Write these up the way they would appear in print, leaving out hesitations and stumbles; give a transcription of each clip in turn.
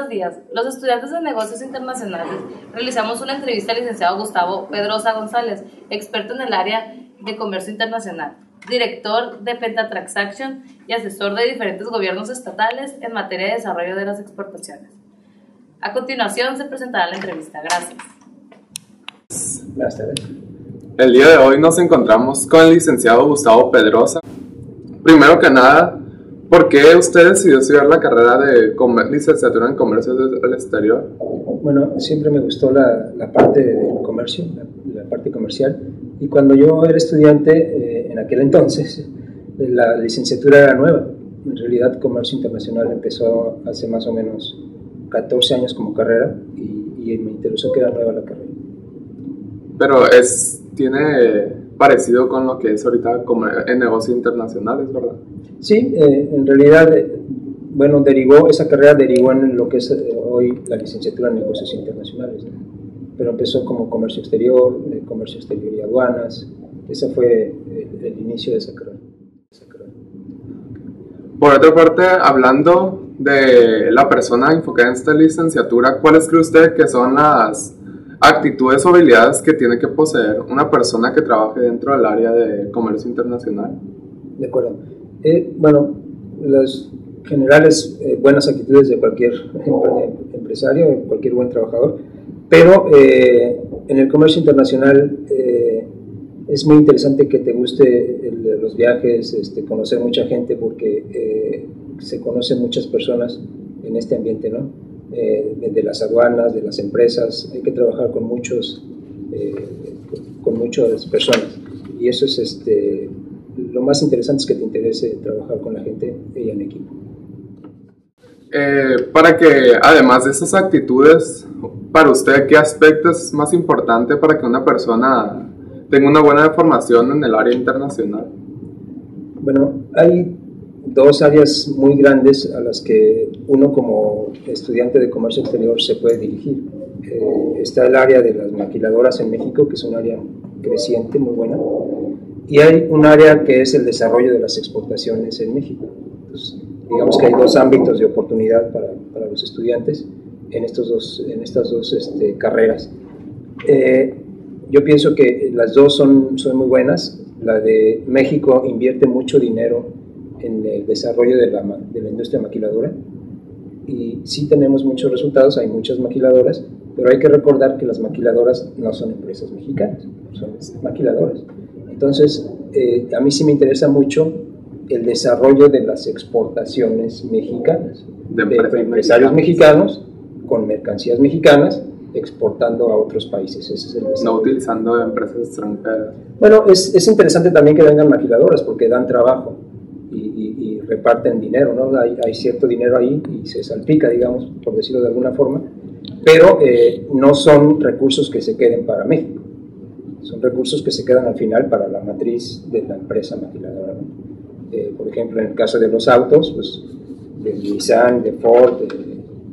buenos días. Los estudiantes de negocios internacionales realizamos una entrevista al licenciado Gustavo Pedrosa González, experto en el área de comercio internacional, director de Pentatransaction y asesor de diferentes gobiernos estatales en materia de desarrollo de las exportaciones. A continuación se presentará la entrevista. Gracias. Buenas tardes. El día de hoy nos encontramos con el licenciado Gustavo Pedrosa. Primero que nada, ¿por qué usted decidió estudiar la carrera de licenciatura en comercio del exterior? Bueno, siempre me gustó la parte del comercio, la parte comercial, y cuando yo era estudiante, en aquel entonces, la licenciatura era nueva. En realidad, comercio internacional empezó hace más o menos 14 años como carrera y me interesó que era nueva la carrera. Pero tiene parecido con lo que es ahorita en negocios internacionales, ¿verdad? Sí, en realidad, bueno, esa carrera derivó en lo que es hoy la licenciatura en negocios internacionales, ¿no? Pero empezó como comercio exterior y aduanas. Ese fue el inicio de esa carrera. Por otra parte, hablando de la persona enfocada en esta licenciatura, ¿cuáles cree usted que son las actitudes o habilidades que tiene que poseer una persona que trabaje dentro del área de comercio internacional? De acuerdo. Bueno, las generales buenas actitudes de cualquier empresario, cualquier buen trabajador, pero en el comercio internacional es muy interesante que te guste los viajes, conocer mucha gente, porque se conocen muchas personas en este ambiente, ¿no? De las aduanas, de las empresas, hay que trabajar con muchas personas, y eso es lo más interesante, es que te interese trabajar con la gente y en equipo. Para que, además de esas actitudes, para usted, ¿qué aspecto es más importante para que una persona tenga una buena formación en el área internacional? Bueno, hay dos áreas muy grandes a las que uno como estudiante de comercio exterior se puede dirigir. Está el área de las maquiladoras en México, que es un área creciente, muy buena, y hay un área que es el desarrollo de las exportaciones en México. Entonces, digamos que hay dos ámbitos de oportunidad para los estudiantes en estas dos carreras. Yo pienso que las dos son muy buenas. La de México invierte mucho dinero en el desarrollo de la industria maquiladora, y sí tenemos muchos resultados, hay muchas maquiladoras, pero hay que recordar que las maquiladoras no son empresas mexicanas, son maquiladoras. Entonces, a mí sí me interesa mucho el desarrollo de las exportaciones mexicanas, de empresarios mexicanos con mercancías mexicanas exportando a otros países. Ese es el desarrollo. No utilizando empresas extranjeras. Bueno, es interesante también que vengan maquiladoras, porque dan trabajo y reparten dinero, ¿no? Hay cierto dinero ahí y se salpica, digamos, por decirlo de alguna forma, pero no son recursos que se queden para México, son recursos que se quedan al final para la matriz de la empresa maquiladora, ¿no? Por ejemplo, en el caso de los autos, pues de Nissan, de Ford,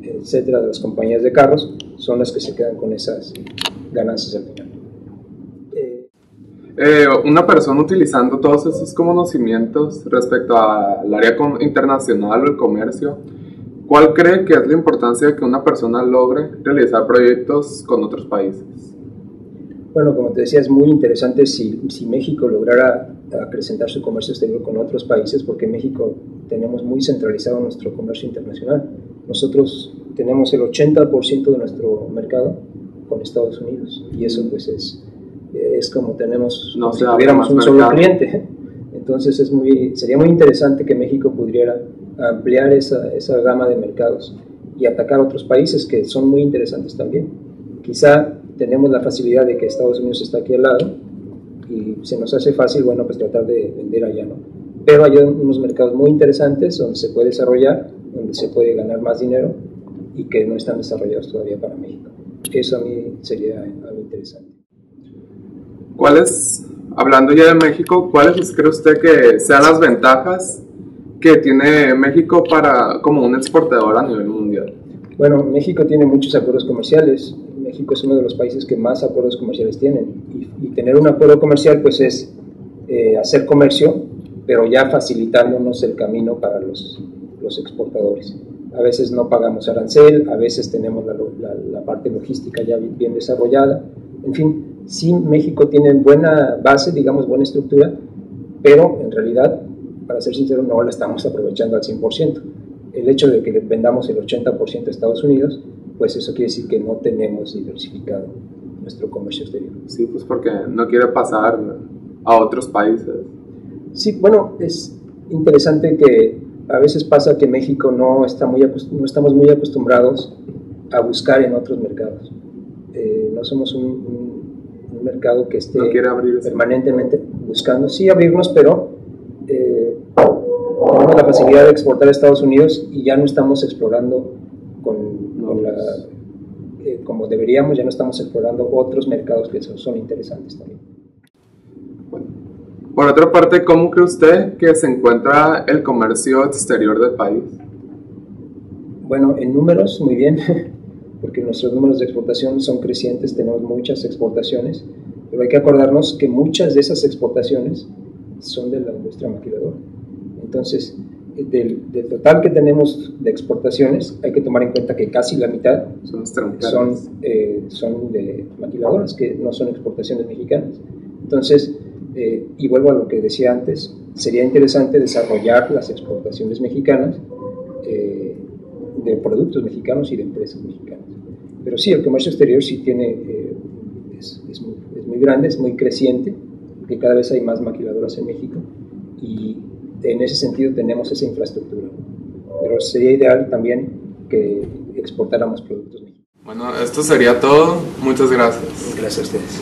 etcétera, de las compañías de carros, son las que se quedan con esas ganancias al final. Una persona utilizando todos esos conocimientos respecto al área internacional o el comercio, ¿cuál cree que es la importancia de que una persona logre realizar proyectos con otros países? Bueno, como te decía, es muy interesante si México lograra acrecentar su comercio exterior con otros países, porque en México tenemos muy centralizado nuestro comercio internacional. Nosotros tenemos el 80% de nuestro mercado con Estados Unidos, y eso pues es como si tuviéramos un solo cliente. Entonces sería muy interesante que México pudiera ampliar esa gama de mercados y atacar otros países que son muy interesantes también. Quizá tenemos la facilidad de que Estados Unidos está aquí al lado y se nos hace fácil, bueno, pues tratar de vender allá, ¿no? Pero hay unos mercados muy interesantes donde se puede desarrollar, donde se puede ganar más dinero y que no están desarrollados todavía para México. Eso a mí sería algo interesante. Hablando ya de México, ¿cuáles cree usted que sean las ventajas que tiene México como un exportador a nivel mundial? Bueno, México tiene muchos acuerdos comerciales. México es uno de los países que más acuerdos comerciales tienen, y tener un acuerdo comercial pues es hacer comercio, pero ya facilitándonos el camino para los exportadores. A veces no pagamos arancel, a veces tenemos la parte logística ya bien desarrollada. En fin, sí, México tiene buena base, digamos, buena estructura, pero en realidad, para ser sincero, no la estamos aprovechando al 100%. El hecho de que vendamos el 80% a Estados Unidos, pues eso quiere decir que no tenemos diversificado nuestro comercio exterior. Sí, pues porque no quiere pasar a otros países. Sí, bueno, es interesante que a veces pasa que México no estamos muy acostumbrados a buscar en otros mercados. No somos un mercado que esté permanentemente buscando. Sí, abrirnos, pero tenemos la facilidad de exportar a Estados Unidos y ya no estamos explorando como deberíamos, ya no estamos explorando otros mercados que son interesantes también. Bueno. Por otra parte, ¿cómo cree usted que se encuentra el comercio exterior del país? Bueno, en números, muy bien, porque nuestros números de exportación son crecientes, tenemos muchas exportaciones, pero hay que acordarnos que muchas de esas exportaciones son de la industria maquiladora. Entonces, del total que tenemos de exportaciones, hay que tomar en cuenta que casi la mitad son de maquiladoras, que no son exportaciones mexicanas. Entonces, y vuelvo a lo que decía antes, sería interesante desarrollar las exportaciones mexicanas de productos mexicanos y de empresas mexicanas. Pero sí, el comercio exterior sí es muy grande, es muy creciente, porque cada vez hay más maquiladoras en México y en ese sentido tenemos esa infraestructura. Pero sería ideal también que exportáramos productos mexicanos. Bueno, esto sería todo. Muchas gracias. Gracias a ustedes.